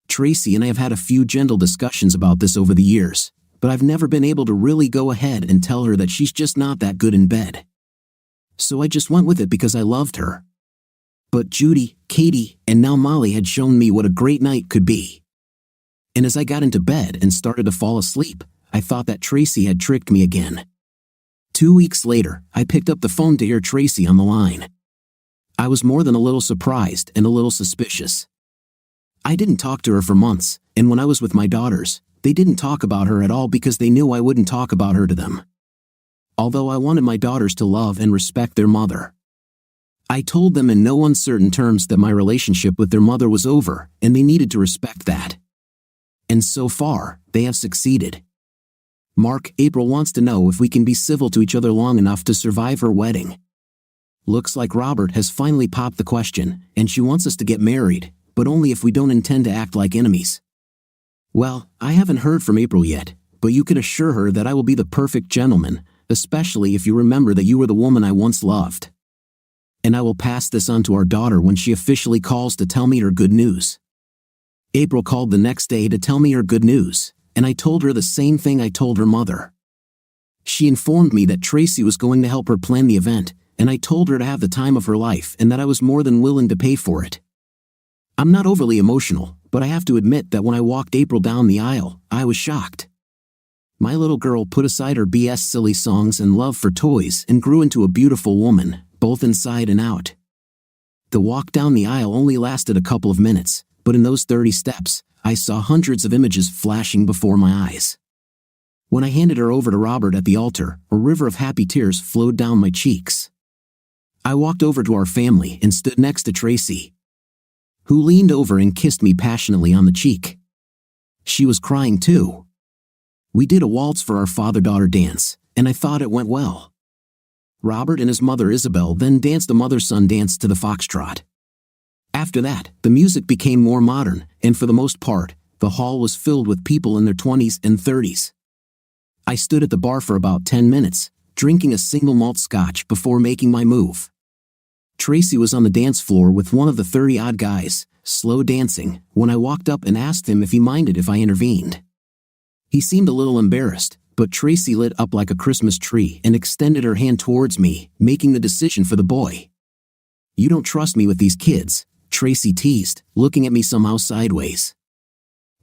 S2: Tracy and I have had a few gentle discussions about this over the years, but I've never been able to really go ahead and tell her that she's just not that good in bed. So I just went with it because I loved her. But Judy, Katie, and now Molly had shown me what a great night could be. And as I got into bed and started to fall asleep, I thought that Tracy had tricked me again. 2 weeks later, I picked up the phone to hear Tracy on the line. I was more than a little surprised and a little suspicious. I didn't talk to her for months, and when I was with my daughters, they didn't talk about her at all because they knew I wouldn't talk about her to them. Although I wanted my daughters to love and respect their mother. I told them in no uncertain terms that my relationship with their mother was over, and they needed to respect that. And so far, they have succeeded. Mark, April wants to know if we can be civil to each other long enough to survive her wedding. Looks like Robert has finally popped the question, and she wants us to get married, but only if we don't intend to act like enemies. Well, I haven't heard from April yet, but you can assure her that I will be the perfect gentleman, especially if you remember that you were the woman I once loved. And I will pass this on to our daughter when she officially calls to tell me her good news. April called the next day to tell me her good news, and I told her the same thing I told her mother. She informed me that Tracy was going to help her plan the event, and I told her to have the time of her life and that I was more than willing to pay for it. I'm not overly emotional, but I have to admit that when I walked April down the aisle, I was shocked. My little girl put aside her BS silly songs and love for toys and grew into a beautiful woman, both inside and out. The walk down the aisle only lasted a couple of minutes, but in those 30 steps, I saw hundreds of images flashing before my eyes. When I handed her over to Robert at the altar, a river of happy tears flowed down my cheeks. I walked over to our family and stood next to Tracy, who leaned over and kissed me passionately on the cheek. She was crying too. We did a waltz for our father-daughter dance, and I thought it went well. Robert and his mother Isabel then danced a mother-son dance to the foxtrot. After that, the music became more modern, and for the most part, the hall was filled with people in their 20s and 30s. I stood at the bar for about 10 minutes, drinking a single malt scotch before making my move. Tracy was on the dance floor with one of the 30-odd guys, slow dancing, when I walked up and asked him if he minded if I intervened. He seemed a little embarrassed, but Tracy lit up like a Christmas tree and extended her hand towards me, making the decision for the boy. "You don't trust me with these kids," Tracy teased, looking at me somehow sideways.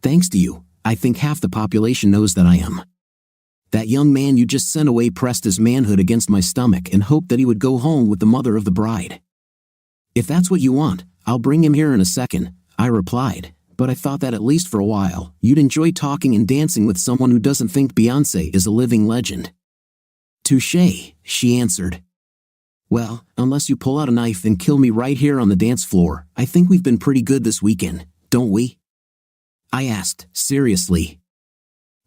S2: "Thanks to you, I think half the population knows that I am." That young man you just sent away pressed his manhood against my stomach and hoped that he would go home with the mother of the bride. "If that's what you want, I'll bring him here in a second," I replied, "but I thought that at least for a while, you'd enjoy talking and dancing with someone who doesn't think Beyoncé is a living legend." "Touché," she answered. "Well, unless you pull out a knife and kill me right here on the dance floor, I think we've been pretty good this weekend, don't we?" I asked, seriously.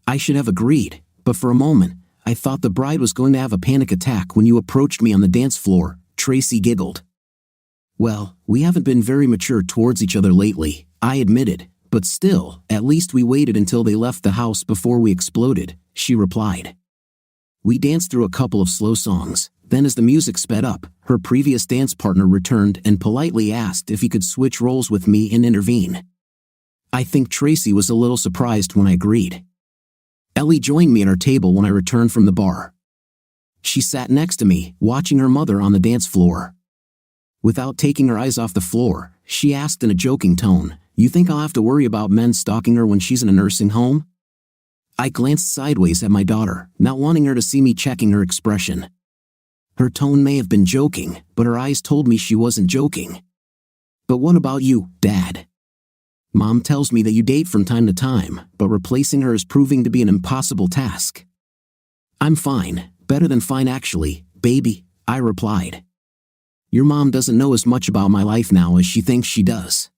S2: I should have agreed, but for a moment, I thought the bride was going to have a panic attack when you approached me on the dance floor, Tracy giggled. "Well, we haven't been very mature towards each other lately," I admitted, "but still, at least we waited until they left the house before we exploded," she replied. We danced through a couple of slow songs, then as the music sped up, her previous dance partner returned and politely asked if he could switch roles with me and intervene. I think Tracy was a little surprised when I agreed. Ellie joined me at our table when I returned from the bar. She sat next to me, watching her mother on the dance floor. Without taking her eyes off the floor, she asked in a joking tone, "You think I'll have to worry about men stalking her when she's in a nursing home?" I glanced sideways at my daughter, not wanting her to see me checking her expression. Her tone may have been joking, but her eyes told me she wasn't joking. "But what about you, Dad? Mom tells me that you date from time to time, but replacing her is proving to be an impossible task." "I'm fine, better than fine actually, baby," I replied. "Your mom doesn't know as much about my life now as she thinks she does.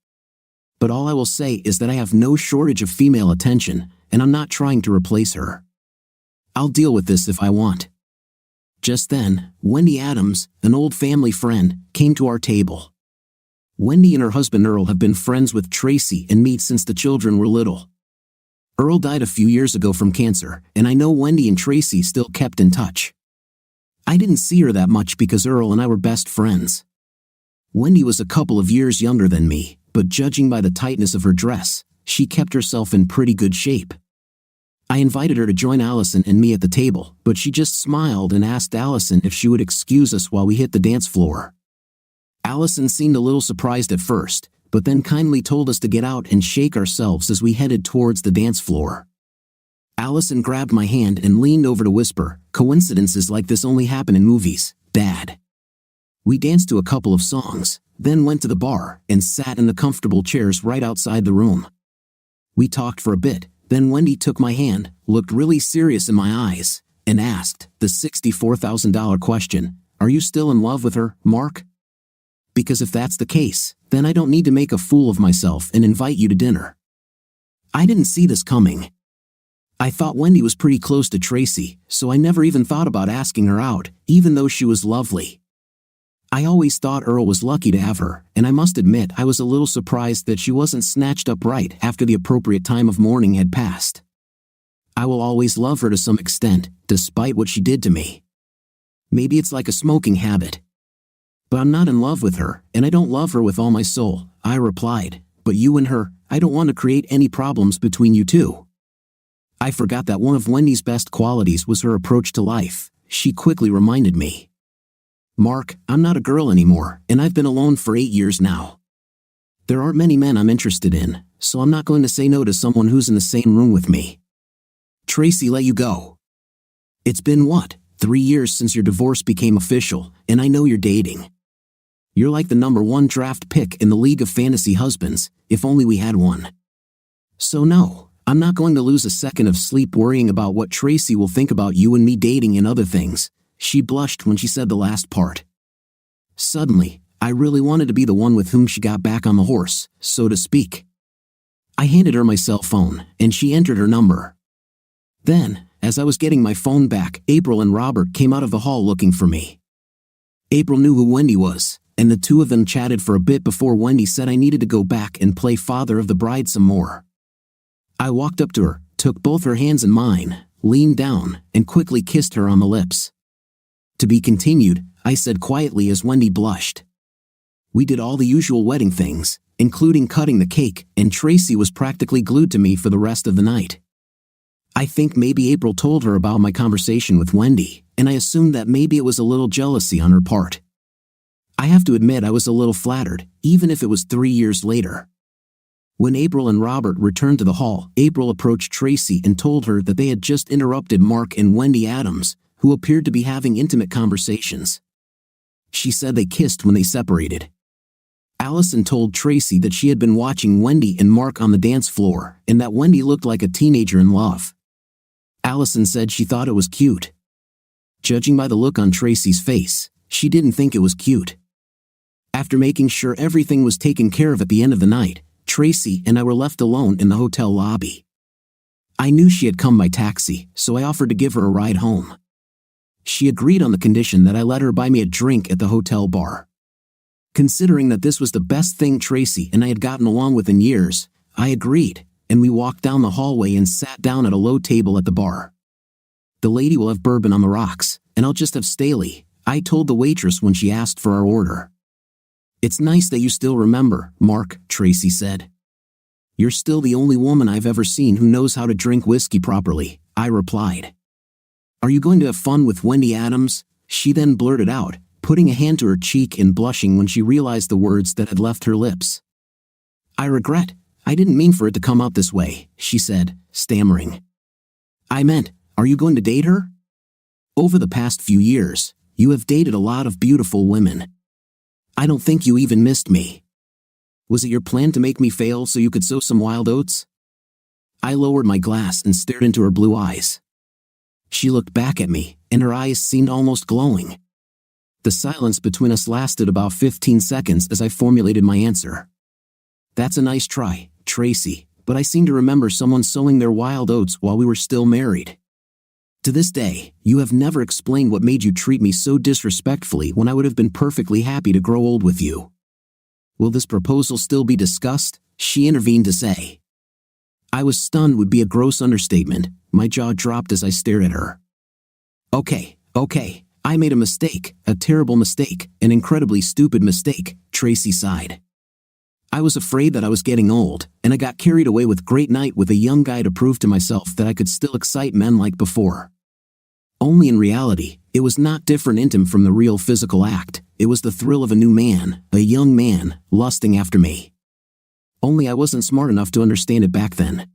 S2: But all I will say is that I have no shortage of female attention, and I'm not trying to replace her. I'll deal with this if I want." Just then, Wendy Adams, an old family friend, came to our table. Wendy and her husband Earl have been friends with Tracy and me since the children were little. Earl died a few years ago from cancer, and I know Wendy and Tracy still kept in touch. I didn't see her that much because Earl and I were best friends. Wendy was a couple of years younger than me, but judging by the tightness of her dress, she kept herself in pretty good shape. I invited her to join Allison and me at the table, but she just smiled and asked Allison if she would excuse us while we hit the dance floor. Allison seemed a little surprised at first, but then kindly told us to get out and shake ourselves as we headed towards the dance floor. Allison grabbed my hand and leaned over to whisper, "Coincidences like this only happen in movies, Dad." We danced to a couple of songs, then went to the bar and sat in the comfortable chairs right outside the room. We talked for a bit, then Wendy took my hand, looked really serious in my eyes, and asked the $64,000 question, "Are you still in love with her, Mark? Because if that's the case, then I don't need to make a fool of myself and invite you to dinner." I didn't see this coming. I thought Wendy was pretty close to Tracy, so I never even thought about asking her out, even though she was lovely. I always thought Earl was lucky to have her, and I must admit I was a little surprised that she wasn't snatched up right after the appropriate time of mourning had passed. I will always love her to some extent, despite what she did to me. Maybe it's like a smoking habit. But I'm not in love with her, and I don't love her with all my soul, I replied. But you and her, I don't want to create any problems between you two. I forgot that one of Wendy's best qualities was her approach to life. She quickly reminded me. "Mark, I'm not a girl anymore, and I've been alone for 8 years now. There aren't many men I'm interested in, so I'm not going to say no to someone who's in the same room with me." "Tracy let you go. It's been what, 3 years since your divorce became official, and I know you're dating. You're like the #1 draft pick in the League of Fantasy Husbands, if only we had one." So no, I'm not going to lose a second of sleep worrying about what Tracy will think about you and me dating and other things. She blushed when she said the last part. Suddenly, I really wanted to be the one with whom she got back on the horse, so to speak. I handed her my cell phone, and she entered her number. Then, as I was getting my phone back, April and Robert came out of the hall looking for me. April knew who Wendy was, and the two of them chatted for a bit before Wendy said I needed to go back and play father of the bride some more. I walked up to her, took both her hands in mine, leaned down, and quickly kissed her on the lips. To be continued, I said quietly as Wendy blushed. We did all the usual wedding things, including cutting the cake, and Tracy was practically glued to me for the rest of the night. I think maybe April told her about my conversation with Wendy, and I assumed that maybe it was a little jealousy on her part. I have to admit I was a little flattered, even if it was 3 years later. When April and Robert returned to the hall, April approached Tracy and told her that they had just interrupted Mark and Wendy Adams, who appeared to be having intimate conversations. She said they kissed when they separated. Allison told Tracy that she had been watching Wendy and Mark on the dance floor, and that Wendy looked like a teenager in love. Allison said she thought it was cute. Judging by the look on Tracy's face, she didn't think it was cute. After making sure everything was taken care of at the end of the night, Tracy and I were left alone in the hotel lobby. I knew she had come by taxi, so I offered to give her a ride home. She agreed on the condition that I let her buy me a drink at the hotel bar. Considering that this was the best thing Tracy and I had gotten along with in years, I agreed, and we walked down the hallway and sat down at a low table at the bar. The lady will have bourbon on the rocks, and I'll just have Staley, I told the waitress when she asked for our order. It's nice that you still remember, Mark, Tracy said. You're still the only woman I've ever seen who knows how to drink whiskey properly, I replied. Are you going to have fun with Wendy Adams? She then blurted out, putting a hand to her cheek and blushing when she realized the words that had left her lips. I regret, I didn't mean for it to come out this way, she said, stammering. I meant, are you going to date her? Over the past few years, you have dated a lot of beautiful women. I don't think you even missed me. Was it your plan to make me fail so you could sow some wild oats? I lowered my glass and stared into her blue eyes. She looked back at me, and her eyes seemed almost glowing. The silence between us lasted about 15 seconds as I formulated my answer. That's a nice try, Tracy, but I seem to remember someone sowing their wild oats while we were still married. To this day, you have never explained what made you treat me so disrespectfully when I would have been perfectly happy to grow old with you. Will this proposal still be discussed? She intervened to say. I was stunned would be a gross understatement. My jaw dropped as I stared at her. Okay, I made a mistake, a terrible mistake, an incredibly stupid mistake, Tracy sighed. I was afraid that I was getting old, and I got carried away with great night with a young guy to prove to myself that I could still excite men like before. Only in reality, it was not different in him from the real physical act. It was the thrill of a new man, a young man, lusting after me. Only I wasn't smart enough to understand it back then.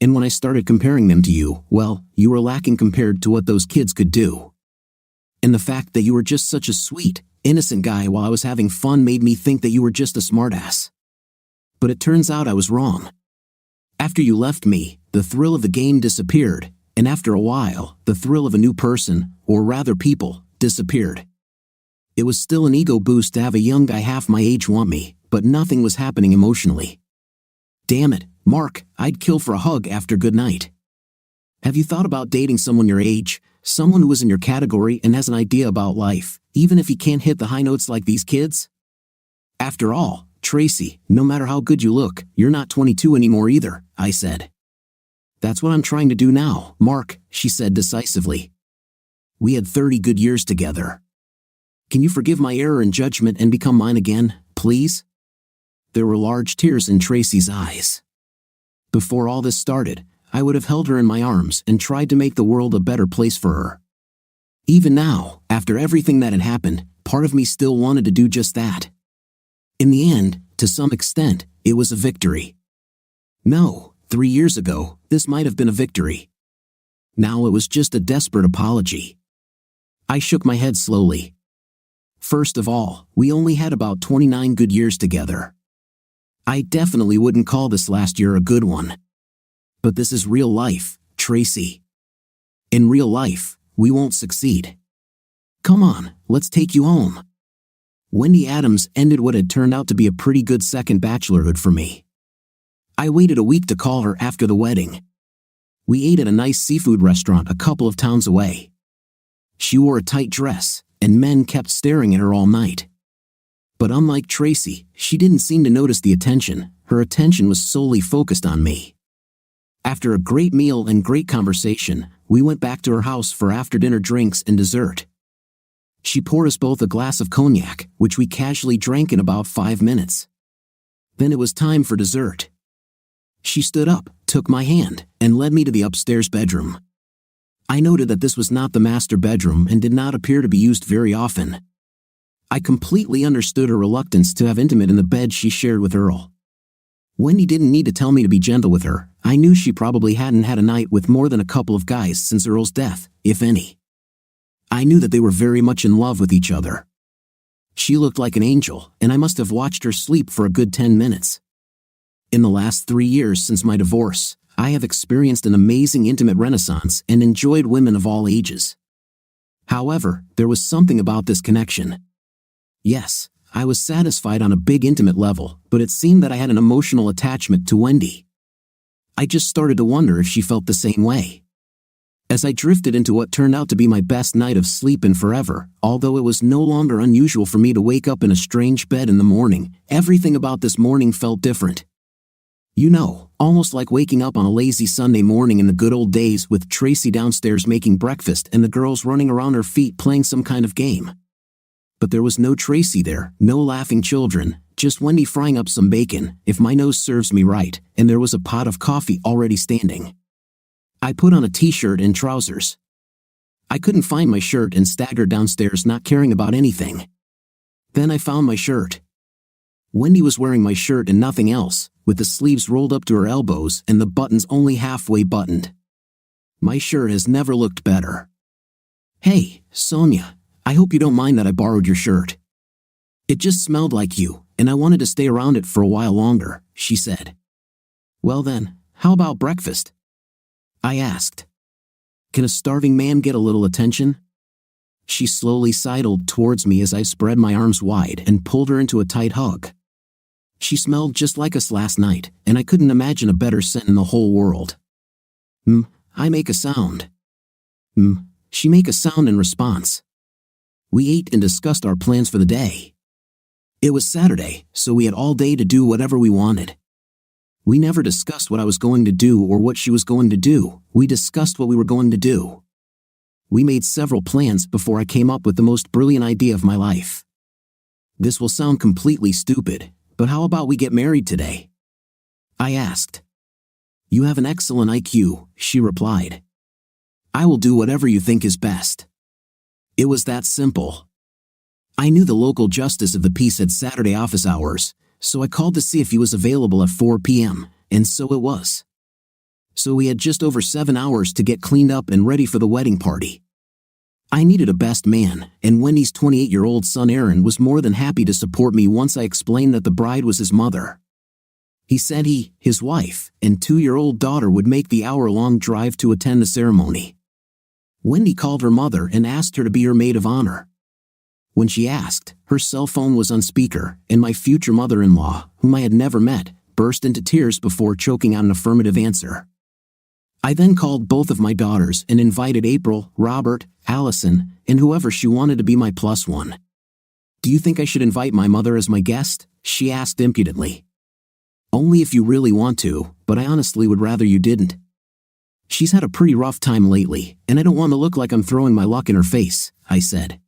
S2: And when I started comparing them to you, well, you were lacking compared to what those kids could do. And the fact that you were just such a sweet, innocent guy while I was having fun made me think that you were just a smartass. But it turns out I was wrong. After you left me, the thrill of the game disappeared, and after a while, the thrill of a new person, or rather people, disappeared. It was still an ego boost to have a young guy half my age want me, but nothing was happening emotionally. Damn it, Mark, I'd kill for a hug after good night. Have you thought about dating someone your age, someone who is in your category and has an idea about life, even if he can't hit the high notes like these kids? After all, Tracy, no matter how good you look, you're not 22 anymore either, I said. That's what I'm trying to do now, Mark, she said decisively. We had 30 good years together. Can you forgive my error in judgment and become mine again, please? There were large tears in Tracy's eyes. Before all this started, I would have held her in my arms and tried to make the world a better place for her. Even now, after everything that had happened, part of me still wanted to do just that. In the end, to some extent, it was a victory. No, 3 years ago, this might have been a victory. Now it was just a desperate apology. I shook my head slowly. First of all, we only had about 29 good years together. I definitely wouldn't call this last year a good one. But this is real life, Tracy. In real life, we won't succeed. Come on, let's take you home. Wendy Adams ended what had turned out to be a pretty good second bachelorhood for me. I waited a week to call her after the wedding. We ate at a nice seafood restaurant a couple of towns away. She wore a tight dress, and men kept staring at her all night. But unlike Tracy, she didn't seem to notice the attention. Her attention was solely focused on me. After a great meal and great conversation, we went back to her house for after-dinner drinks and dessert. She poured us both a glass of cognac, which we casually drank in about 5 minutes. Then it was time for dessert. She stood up, took my hand, and led me to the upstairs bedroom. I noted that this was not the master bedroom and did not appear to be used very often. I completely understood her reluctance to have intimate in the bed she shared with Earl. Wendy didn't need to tell me to be gentle with her. I knew she probably hadn't had a night with more than a couple of guys since Earl's death, if any. I knew that they were very much in love with each other. She looked like an angel, and I must have watched her sleep for a good 10 minutes. In the last 3 years since my divorce, I have experienced an amazing intimate renaissance and enjoyed women of all ages. However, there was something about this connection. Yes, I was satisfied on a big intimate level, but it seemed that I had an emotional attachment to Wendy. I just started to wonder if she felt the same way. As I drifted into what turned out to be my best night of sleep in forever, although it was no longer unusual for me to wake up in a strange bed in the morning, everything about this morning felt different. You know, almost like waking up on a lazy Sunday morning in the good old days with Tracy downstairs making breakfast and the girls running around her feet playing some kind of game. But there was no Tracy there, no laughing children, just Wendy frying up some bacon, if my nose serves me right, and there was a pot of coffee already standing. I put on a t-shirt and trousers. I couldn't find my shirt and staggered downstairs not caring about anything. Then I found my shirt. Wendy was wearing my shirt and nothing else, with the sleeves rolled up to her elbows and the buttons only halfway buttoned. My shirt has never looked better. "Hey, Sonia, I hope you don't mind that I borrowed your shirt. It just smelled like you, and I wanted to stay around it for a while longer," she said. "Well then, how about breakfast?" I asked. "Can a starving man get a little attention?" She slowly sidled towards me as I spread my arms wide and pulled her into a tight hug. She smelled just like us last night, and I couldn't imagine a better scent in the whole world. I make a sound. She make a sound in response. We ate and discussed our plans for the day. It was Saturday, so we had all day to do whatever we wanted. We never discussed what I was going to do or what she was going to do. We discussed what we were going to do. We made several plans before I came up with the most brilliant idea of my life. This will sound completely stupid, but how about we get married today? I asked. "You have an excellent IQ," she replied. "I will do whatever you think is best." It was that simple. I knew the local justice of the peace had Saturday office hours, so I called to see if he was available at 4 p.m., and so it was. So we had just over 7 hours to get cleaned up and ready for the wedding party. I needed a best man, and Wendy's 28-year-old son Aaron was more than happy to support me once I explained that the bride was his mother. He said his wife, and 2-year-old daughter would make the hour-long drive to attend the ceremony. Wendy called her mother and asked her to be her maid of honor. When she asked, her cell phone was on speaker, and my future mother-in-law, whom I had never met, burst into tears before choking on an affirmative answer. I then called both of my daughters and invited April, Robert, Allison, and whoever she wanted to be my plus one. "Do you think I should invite my mother as my guest?" she asked impudently. "Only if you really want to, but I honestly would rather you didn't. She's had a pretty rough time lately, and I don't want to look like I'm throwing my luck in her face," I said.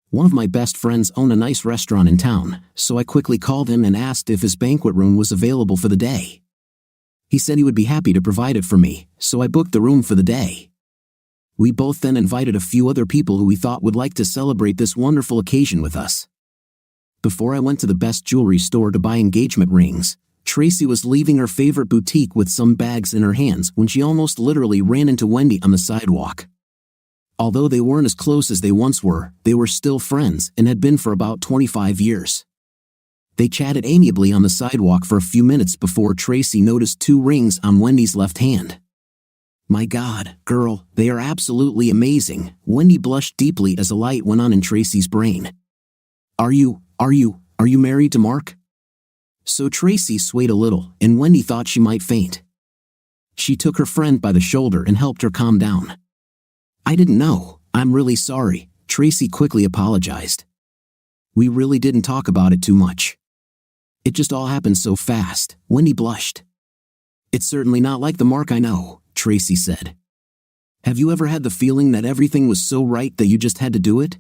S2: One of my best friends owned a nice restaurant in town, so I quickly called him and asked if his banquet room was available for the day. He said he would be happy to provide it for me, so I booked the room for the day. We both then invited a few other people who we thought would like to celebrate this wonderful occasion with us. Before I went to the best jewelry store to buy engagement rings, Tracy was leaving her favorite boutique with some bags in her hands when she almost literally ran into Wendy on the sidewalk. Although they weren't as close as they once were, they were still friends and had been for about 25 years. They chatted amiably on the sidewalk for a few minutes before Tracy noticed 2 rings on Wendy's left hand. "My God, girl, they are absolutely amazing." Wendy blushed deeply as a light went on in Tracy's brain. Are you married to Mark?" So Tracy swayed a little, and Wendy thought she might faint. She took her friend by the shoulder and helped her calm down. "I didn't know. I'm really sorry," Tracy quickly apologized. "We really didn't talk about it too much. It just all happened so fast." Wendy blushed. "It's certainly not like the Mark I know," Tracy said. "Have you ever had the feeling that everything was so right that you just had to do it?"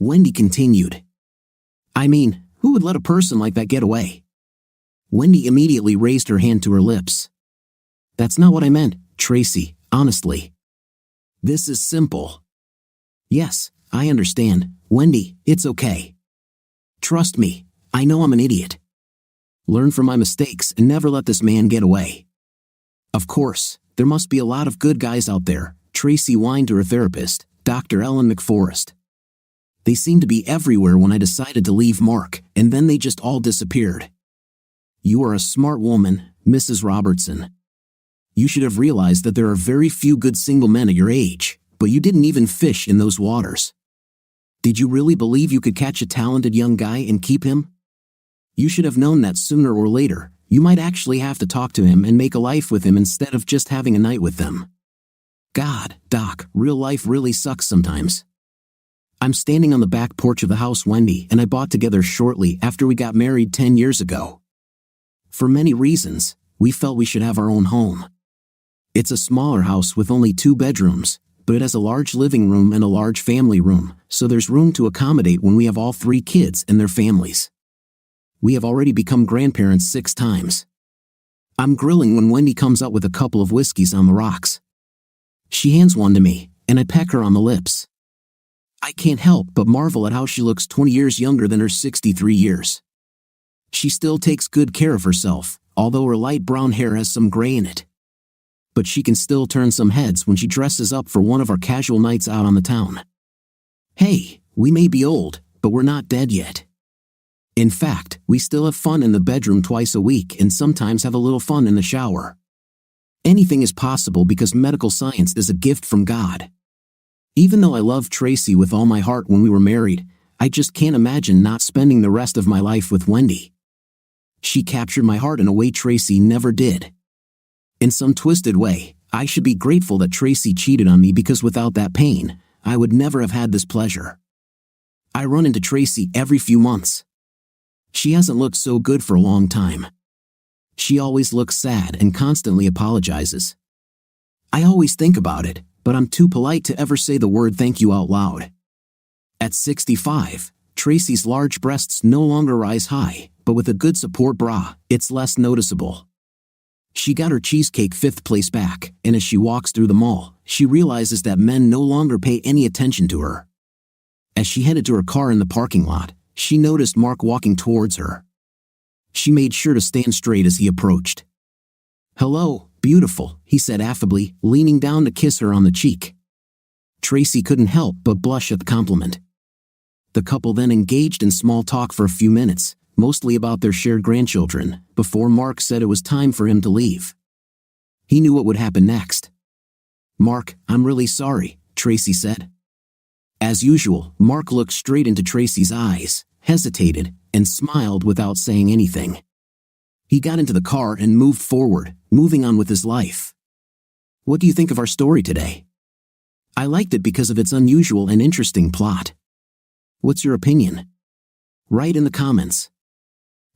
S2: Wendy continued. "I mean, who would let a person like that get away?" Wendy immediately raised her hand to her lips. "That's not what I meant, Tracy, honestly. This is simple." "Yes, I understand, Wendy, it's okay. Trust me, I know I'm an idiot. Learn from my mistakes and never let this man get away." "Of course, there must be a lot of good guys out there," Tracy whined to her therapist, Dr. Ellen McForrest. "They seemed to be everywhere when I decided to leave Mark, and then they just all disappeared. You are a smart woman, Mrs. Robertson. You should have realized that there are very few good single men at your age, but you didn't even fish in those waters. Did you really believe you could catch a talented young guy and keep him? You should have known that sooner or later, you might actually have to talk to him and make a life with him instead of just having a night with them. God, Doc, real life really sucks sometimes." "I'm standing on the back porch of the house Wendy and I bought together shortly after we got married 10 years ago. For many reasons, we felt we should have our own home. It's a smaller house with only 2 bedrooms, but it has a large living room and a large family room, so there's room to accommodate when we have all 3 kids and their families. We have already become grandparents 6 times. I'm grilling when Wendy comes up with a couple of whiskeys on the rocks. She hands one to me, and I peck her on the lips. I can't help but marvel at how she looks 20 years younger than her 63 years. She still takes good care of herself, although her light brown hair has some gray in it. But she can still turn some heads when she dresses up for one of our casual nights out on the town. Hey, we may be old, but we're not dead yet. In fact, we still have fun in the bedroom twice a week and sometimes have a little fun in the shower. Anything is possible because medical science is a gift from God. Even though I loved Tracy with all my heart when we were married, I just can't imagine not spending the rest of my life with Wendy. She captured my heart in a way Tracy never did. In some twisted way, I should be grateful that Tracy cheated on me because without that pain, I would never have had this pleasure. I run into Tracy every few months. She hasn't looked so good for a long time. She always looks sad and constantly apologizes. I always think about it, but I'm too polite to ever say the word thank you out loud. At 65, Tracy's large breasts no longer rise high, but with a good support bra, it's less noticeable. She got her cheesecake 5th place back, and as she walks through the mall, she realizes that men no longer pay any attention to her. As she headed to her car in the parking lot, she noticed Mark walking towards her. She made sure to stand straight as he approached. "Hello, beautiful," he said affably, leaning down to kiss her on the cheek. Tracy couldn't help but blush at the compliment. The couple then engaged in small talk for a few minutes, mostly about their shared grandchildren, before Mark said it was time for him to leave. He knew what would happen next. "Mark, I'm really sorry," Tracy said. As usual, Mark looked straight into Tracy's eyes, hesitated, and smiled without saying anything. He got into the car and moved forward, moving on with his life. What do you think of our story today? I liked it because of its unusual and interesting plot. What's your opinion? Write in the comments.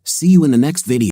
S2: See you in the next video.